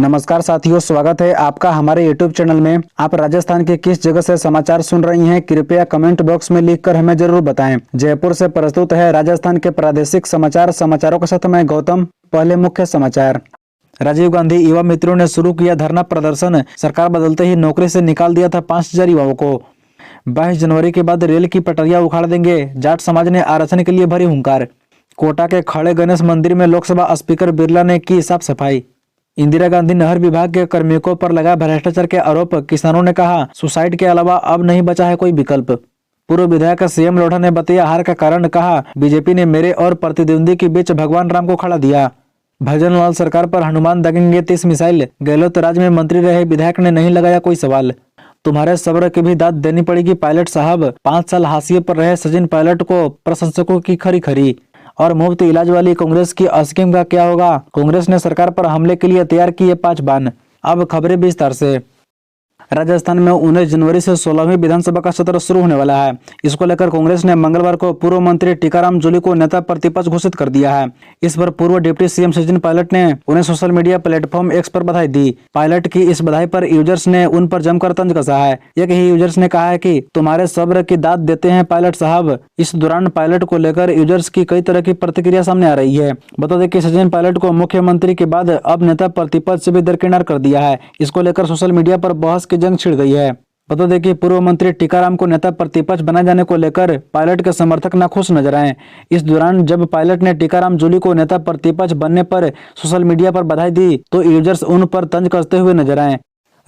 नमस्कार साथियों, स्वागत है आपका हमारे YouTube चैनल में। आप राजस्थान के किस जगह से समाचार सुन रही हैं, कृपया कमेंट बॉक्स में लिखकर हमें जरूर बताएं। जयपुर से प्रस्तुत है राजस्थान के प्रादेशिक समाचारों के साथ मैं गौतम। पहले मुख्य समाचार। राजीव गांधी युवा मित्रों ने शुरू किया धरना प्रदर्शन। सरकार बदलते ही नौकरी से निकाल दिया था 5000 युवाओं को। 22 जनवरी के बाद रेल की पटरियां उखाड़ देंगे, जाट समाज ने आरक्षण के लिए भरी हुंकार। कोटा के खड़े गणेश मंदिर में लोकसभा स्पीकर बिरला ने की साफ सफाई। इंदिरा गांधी नहर विभाग के कार्मिकों पर लगा भ्रष्टाचार के आरोप। किसानों ने कहा सुसाइड के अलावा अब नहीं बचा है कोई विकल्प। पूर्व विधायक सीएम लोढ़ा ने बताया हार का कारण, कहा बीजेपी ने मेरे और प्रतिद्वंदी के बीच भगवान राम को खड़ा दिया। भजन लाल सरकार पर हनुमान दागेंगे 30 मिसाइल। गहलोत राज में मंत्री रहे विधायक ने नहीं लगाया कोई सवाल। तुम्हारे सब्र की भी दाद देनी पड़ेगी पायलट साहब। 5 साल हाशिए पर रहे सचिन पायलट को प्रशंसकों की खरी खरी। और मुफ्त इलाज वाली कांग्रेस की स्कीम का क्या होगा? कांग्रेस ने सरकार पर हमले के लिए तैयार किए 5 बाण। अब खबरें विस्तार से। राजस्थान में 19 जनवरी से 16वीं विधानसभा का सत्र शुरू होने वाला है। इसको लेकर कांग्रेस ने मंगलवार को पूर्व मंत्री टीकाराम जूली को नेता प्रतिपक्ष घोषित कर दिया है। इस पर पूर्व डिप्टी सीएम सचिन पायलट ने उन्हें सोशल मीडिया प्लेटफॉर्म एक्स पर बधाई दी। पायलट की इस बधाई पर यूजर्स ने उन पर जमकर तंज कसा है। एक ही यूजर्स ने कहा है कि तुम्हारे सब्र की दाद देते हैं पायलट साहब। इस दौरान पायलट को लेकर यूजर्स की कई तरह की प्रतिक्रिया सामने आ रही है। बता दें कि सचिन पायलट को मुख्यमंत्री के बाद अब नेता प्रतिपक्ष से भी दरकिनार कर दिया है। इसको लेकर सोशल मीडिया पर बहस की जंग छिड़ गई है। बता दें कि पूर्व मंत्री टीकाराम को नेता प्रतिपक्ष बनाए जाने को लेकर पायलट के समर्थक नाखुश नजर आए। इस दौरान जब पायलट ने टीकाराम जूली को नेता प्रतिपक्ष बनने पर सोशल मीडिया पर बधाई दी तो यूजर्स उन पर तंज कसते हुए नजर आए।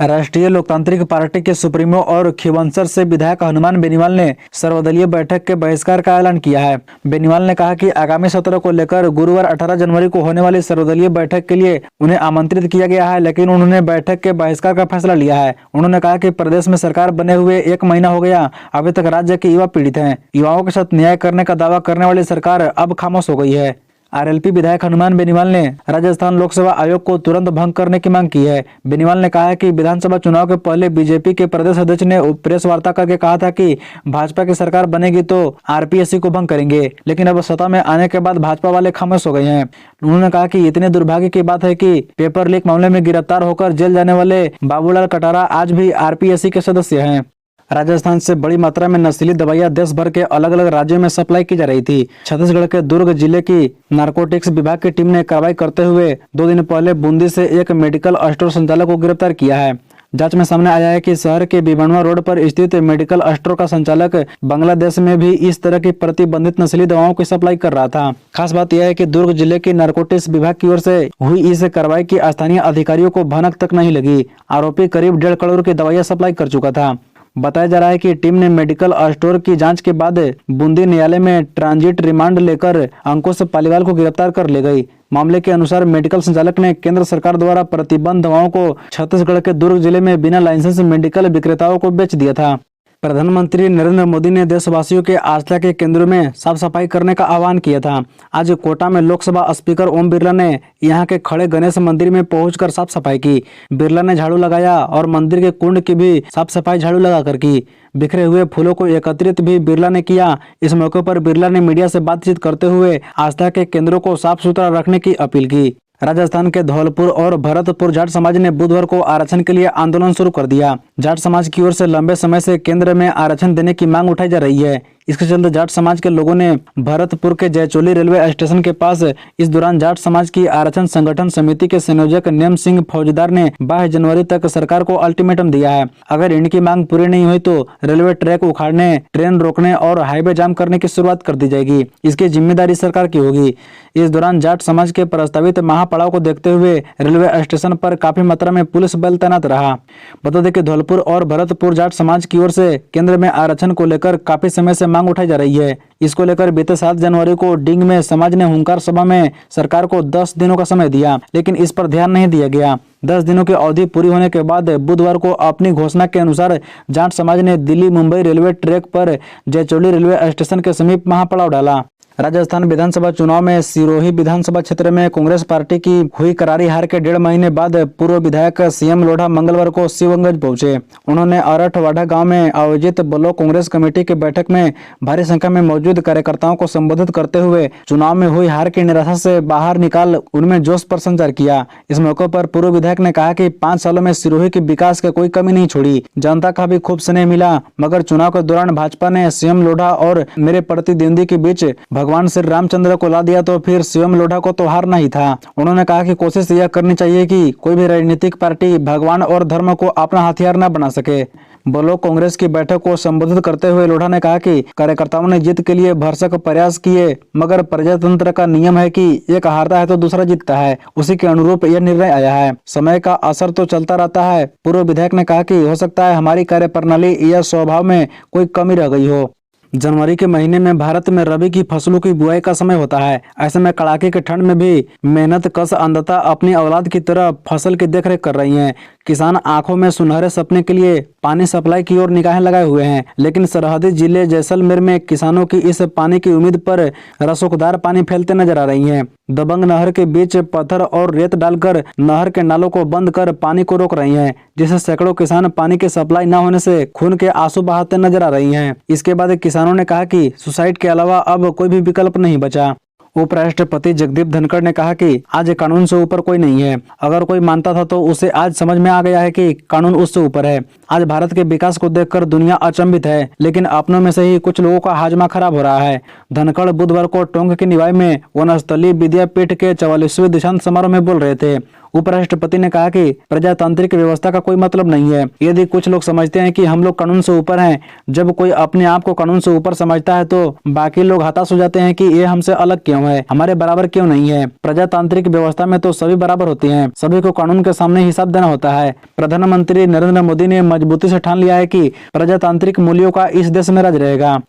राष्ट्रीय लोकतांत्रिक पार्टी के सुप्रीमो और खिवंसर से विधायक हनुमान बेनीवाल ने सर्वदलीय बैठक के बहिष्कार का ऐलान किया है। बेनीवाल ने कहा कि आगामी सत्र को लेकर गुरुवार 18 जनवरी को होने वाली सर्वदलीय बैठक के लिए उन्हें आमंत्रित किया गया है, लेकिन उन्होंने बैठक के बहिष्कार का फैसला लिया है। उन्होंने कहा कि प्रदेश में सरकार बने हुए 1 महीना हो गया, अभी तक राज्य के युवा पीड़ित हैं। युवाओं के साथ न्याय करने का दावा करने वाली सरकार अब खामोश हो गई है। आरएलपी विधायक हनुमान बेनीवाल ने राजस्थान लोकसभा आयोग को तुरंत भंग करने की मांग की है। बेनीवाल ने कहा है कि विधानसभा चुनाव के पहले बीजेपी के प्रदेश अध्यक्ष ने प्रेस वार्ता करके कहा था कि भाजपा की सरकार बनेगी तो आरपीएससी को भंग करेंगे, लेकिन अब सत्ता में आने के बाद भाजपा वाले खामोश हो गए हैं। उन्होंने कहा कि इतने दुर्भाग्य की बात है कि पेपर लीक मामले में गिरफ्तार होकर जेल जाने वाले बाबूलाल कटारा आज भी आरपीएससी के सदस्य हैं। राजस्थान से बड़ी मात्रा में नशीली दवाइयां देश भर के अलग अलग राज्यों में सप्लाई की जा रही थी। छत्तीसगढ़ के दुर्ग जिले की नारकोटिक्स विभाग की टीम ने कार्रवाई करते हुए 2 दिन पहले बूंदी से एक मेडिकल स्टोर संचालक को गिरफ्तार किया है। जांच में सामने आया है कि शहर के बिबनवा रोड पर स्थित मेडिकल स्टोर का संचालक बांग्लादेश में भी इस तरह की प्रतिबंधित नशीली दवाओं की सप्लाई कर रहा था। खास बात यह है कि दुर्ग जिले की नारकोटिक्स विभाग की ओर से हुई इस कार्रवाई की स्थानीय अधिकारियों को भनक तक नहीं लगी। आरोपी करीब 1.5 करोड़ की दवाइयां सप्लाई कर चुका था। बताया जा रहा है कि टीम ने मेडिकल स्टोर की जांच के बाद बूंदी न्यायालय में ट्रांजिट रिमांड लेकर अंकुश पालीवाल को गिरफ्तार कर ले गई। मामले के अनुसार मेडिकल संचालक ने केंद्र सरकार द्वारा प्रतिबंध दवाओं को छत्तीसगढ़ के दुर्ग जिले में बिना लाइसेंस मेडिकल विक्रेताओं को बेच दिया था। प्रधानमंत्री नरेंद्र मोदी ने देशवासियों के आस्था के केंद्रों में साफ सफाई करने का आह्वान किया था। आज कोटा में लोकसभा स्पीकर ओम बिरला ने यहां के खड़े गणेश मंदिर में पहुंचकर साफ सफाई की। बिरला ने झाड़ू लगाया और मंदिर के कुंड की भी साफ सफाई झाड़ू लगाकर की। बिखरे हुए फूलों को एकत्रित भी बिरला ने किया। इस मौके पर बिरला ने मीडिया से बातचीत करते हुए आस्था के केंद्रों को साफ सुथरा रखने की अपील की। राजस्थान के धौलपुर और भरतपुर जाट समाज ने बुधवार को आरक्षण के लिए आंदोलन शुरू कर दिया। जाट समाज की ओर से लंबे समय से केंद्र में आरक्षण देने की मांग उठाई जा रही है। इसके चलते जाट समाज के लोगों ने भरतपुर के जयचोली रेलवे स्टेशन के पास इस दौरान जाट समाज की आरक्षण संगठन समिति के संयोजक नेम सिंह फौजदार ने 22 जनवरी तक सरकार को अल्टीमेटम दिया है। अगर इनकी मांग पूरी नहीं हुई तो रेलवे ट्रैक उखाड़ने, ट्रेन रोकने और हाईवे जाम करने की शुरुआत कर दी जाएगी। इसकी जिम्मेदारी सरकार की होगी। इस दौरान जाट समाज के प्रस्तावित महापड़ाव को देखते हुए रेलवे स्टेशन पर काफी मात्रा में पुलिस बल तैनात रहा। बता दें कि धौलपुर और भरतपुर जाट समाज की ओर से केंद्र में आरक्षण को लेकर काफी समय से मांग उठाई जा रही है। इसको लेकर बीते 7 जनवरी को डिंग में समाज ने हुंकार सभा में सरकार को 10 दिनों का समय दिया, लेकिन इस पर ध्यान नहीं दिया गया। 10 दिनों की अवधि पूरी होने के बाद बुधवार को अपनी घोषणा के अनुसार जाट समाज ने दिल्ली मुंबई रेलवे ट्रैक पर जयचोली रेलवे स्टेशन के समीप महापड़ाव डाला। राजस्थान विधानसभा चुनाव में सिरोही विधानसभा क्षेत्र में कांग्रेस पार्टी की हुई करारी हार के 1.5 महीने बाद पूर्व विधायक सीएम लोढ़ा मंगलवार को शिवगंज पहुंचे। उन्होंने अरठवाड़ा गांव में आयोजित ब्लॉक कांग्रेस कमेटी की बैठक में भारी संख्या में मौजूद कार्यकर्ताओं को संबोधित करते हुए चुनाव में हुई हार की निराशा से बाहर निकाल उनमें जोश पर संचार किया। इस मौके पर पूर्व विधायक ने कहा कि 5 सालों में सिरोही के विकास की कोई कमी नहीं छोड़ी, जनता का भी खूब स्नेह मिला, मगर चुनाव के दौरान भाजपा ने सीएम लोढ़ा और मेरे प्रतिद्वंदी के बीच भगवान श्री रामचंद्र को ला दिया तो फिर सीएम लोढ़ा को तो हारना ही था। उन्होंने कहा कि कोशिश यह करनी चाहिए कि कोई भी राजनीतिक पार्टी भगवान और धर्म को अपना हथियार न बना सके। ब्लॉक कांग्रेस की बैठक को संबोधित करते हुए लोढ़ा ने कहा कि कार्यकर्ताओं ने जीत के लिए भरसक प्रयास किए, मगर प्रजातंत्र का नियम है कि एक हारता है तो दूसरा जीतता है, उसी के अनुरूप यह निर्णय आया है। समय का असर तो चलता रहता है। पूर्व विधायक ने कहा कि हो सकता है हमारी कार्यप्रणाली या स्वभाव में कोई कमी रह गई हो। जनवरी के महीने में भारत में रबी की फसलों की बुआई का समय होता है। ऐसे में कड़ाके के ठंड में भी मेहनत कश अंधता अपनी औलाद की तरह फसल की देखरेख कर रही हैं। किसान आंखों में सुनहरे सपने के लिए पानी सप्लाई की ओर निगाहें लगाए हुए हैं, लेकिन सरहदी जिले जैसलमेर में किसानों की इस पानी की उम्मीद पर रसोकदार पानी फैलते नजर आ रही हैं। दबंग नहर के बीच पत्थर और रेत डालकर नहर के नालों को बंद कर पानी को रोक रही हैं, जिससे सैकड़ों किसान पानी की सप्लाई न होने से खून के आंसू बहाते नजर आ रही हैं। इसके बाद किसानों ने कहा कि सुसाइड के अलावा अब कोई भी विकल्प नहीं बचा। उपराष्ट्रपति जगदीप धनखड़ ने कहा कि आज कानून से ऊपर कोई नहीं है। अगर कोई मानता था तो उसे आज समझ में आ गया है कि कानून उससे ऊपर है। आज भारत के विकास को देखकर दुनिया अचंभित है, लेकिन अपनों में से ही कुछ लोगों का हाजमा खराब हो रहा है। धनखड़ बुधवार को टोंक के निवाई में वनस्थली विद्यापीठ के 44वें दीक्षांत समारोह में बोल रहे थे। उपराष्ट्रपति ने कहा कि प्रजातांत्रिक व्यवस्था का कोई मतलब नहीं है। यदि कुछ लोग समझते हैं कि हम लोग कानून से ऊपर हैं, जब कोई अपने आप को कानून से ऊपर समझता है तो बाकी लोग हताश हो जाते हैं कि ये हमसे अलग क्यों है, हमारे बराबर क्यों नहीं है। प्रजातांत्रिक व्यवस्था में तो सभी बराबर होते हैं, सभी को कानून के सामने हिसाब देना होता है। प्रधानमंत्री नरेंद्र मोदी ने मजबूती से ठान लिया है कि प्रजातांत्रिक मूल्यों का इस देश में राज रहेगा।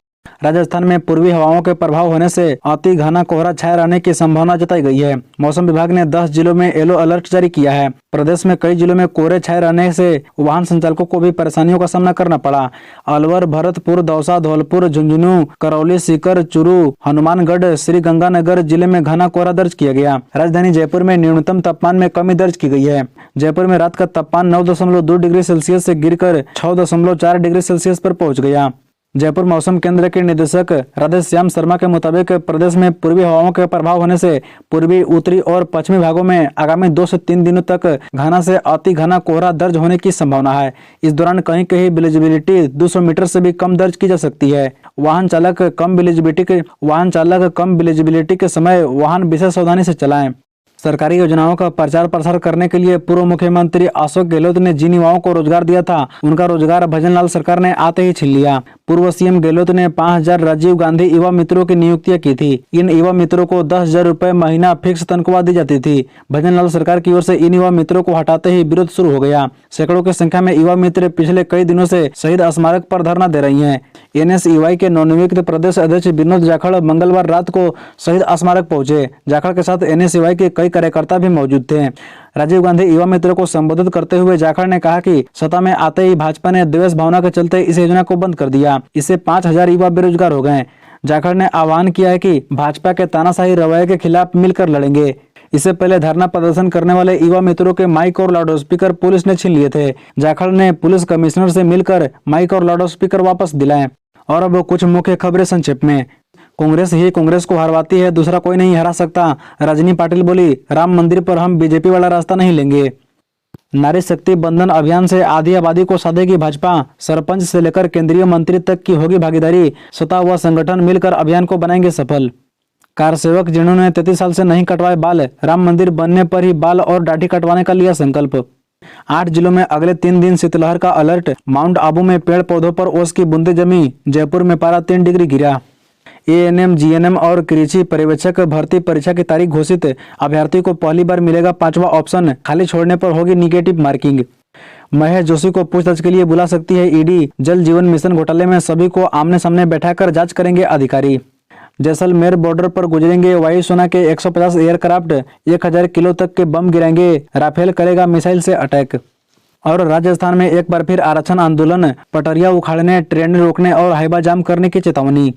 राजस्थान में पूर्वी हवाओं के प्रभाव होने से अति घना कोहरा छाए रहने की संभावना जताई गई है। मौसम विभाग ने 10 जिलों में येलो अलर्ट जारी किया है। प्रदेश में कई जिलों में कोहरे छाए रहने से वाहन संचालकों को भी परेशानियों का सामना करना पड़ा। अलवर, भरतपुर, दौसा, धौलपुर, झुंझुनू, करौली, सीकर, चूरू, हनुमानगढ़, श्री गंगानगर जिले में घना कोहरा दर्ज किया गया। राजधानी जयपुर में न्यूनतम तापमान में कमी दर्ज की गई है। जयपुर में रात का तापमान 9.2 डिग्री सेल्सियस से गिरकर 6.4 डिग्री सेल्सियस पर पहुंच गया। जयपुर मौसम केंद्र के निदेशक राधेश्याम शर्मा के मुताबिक प्रदेश में पूर्वी हवाओं के प्रभाव होने से पूर्वी, उत्तरी और पश्चिमी भागों में आगामी 2 से 3 दिनों तक घना से अति घना कोहरा दर्ज होने की संभावना है। इस दौरान कहीं कहीं विजिबिलिटी 200 मीटर से भी कम दर्ज की जा सकती है। वाहन चालक कम विजिबिलिटी के समय वाहन विशेष सावधानी से चलाएं। सरकारी योजनाओं का प्रचार प्रसार करने के लिए पूर्व मुख्यमंत्री अशोक गहलोत ने जिन युवाओं को रोजगार दिया था, उनका रोजगार भजनलाल सरकार ने आते ही छीन लिया। पूर्व सीएम गहलोत ने 5000 राजीव गांधी युवा मित्रों की नियुक्तियां की थी। इन युवा मित्रों को 10,000 रुपए महीना फिक्स तनख्वाह दी जाती थी। भजनलाल सरकार की ओर से इन युवा मित्रों को हटाते ही विरोध शुरू हो गया। सैकड़ों की संख्या में युवा मित्र पिछले कई दिनों से शहीद स्मारक पर धरना दे रही हैं। NSUI के नवनियुक्त प्रदेश अध्यक्ष विनोद जाखड़ मंगलवार रात को शहीद स्मारक पहुंचे। जाखड़ के साथ NSUI के कई कार्यकर्ता भी मौजूद थे। राजीव गांधी युवा मित्र को संबोधित करते हुए जाखड़ ने कहा कि सत्ता में आते ही भाजपा ने द्वेष भावना के चलते इस योजना को बंद कर दिया। इससे 5000 युवा बेरोजगार हो गए। जाखड़ ने आह्वान किया है कि भाजपा के तानाशाही रवैये के खिलाफ मिलकर लड़ेंगे। इससे पहले धरना प्रदर्शन करने वाले युवा मित्रों के माइक और लाउडस्पीकर पुलिस ने छीन लिए थे। जाखड़ ने पुलिस कमिश्नर से मिलकर माइक और लाउडस्पीकर वापस दिलाए। और अब कुछ मुख्य खबरें संक्षेप में। कांग्रेस ही कांग्रेस को हरवाती है, दूसरा कोई नहीं हरा सकता। रजनी पाटिल बोली, राम मंदिर पर हम बीजेपी वाला रास्ता नहीं लेंगे। नारी शक्ति बंधन अभियान से आधी आबादी को साधेगी भाजपा। सरपंच से लेकर केंद्रीय मंत्री तक की होगी भागीदारी। सत्ता व संगठन मिलकर अभियान को बनाएंगे सफल। कार सेवक जिन्होंने 33 साल से नहीं कटवाए बाल, राम मंदिर बनने पर ही बाल और दाढ़ी कटवाने का लिया संकल्प। 8 जिलों में अगले 3 दिन शीतलहर का अलर्ट। माउंट आबू में पेड़ पौधों पर ओस की बूंदें जमी। जयपुर में पारा 3 डिग्री गिरा। ANM, GNM और कृषि पर्यवेक्षक भर्ती परीक्षा की तारीख घोषित। अभ्यर्थी को पहली बार मिलेगा 5वां ऑप्शन। खाली छोड़ने पर होगी निगेटिव मार्किंग। महेश जोशी को पूछताछ के लिए बुला सकती है ED। जल जीवन मिशन घोटाले में सभी को आमने सामने बैठाकर जांच करेंगे अधिकारी। जैसलमेर बॉर्डर पर गुजरेंगे वायुसेना के 150 एयरक्राफ्ट। 1000 किलो तक के बम गिराएंगे। राफेल करेगा मिसाइल से अटैक। और राजस्थान में एक बार फिर आरक्षण आंदोलन। पटरिया उखाड़ने, ट्रेन रोकने और हाईवा जाम करने की चेतावनी।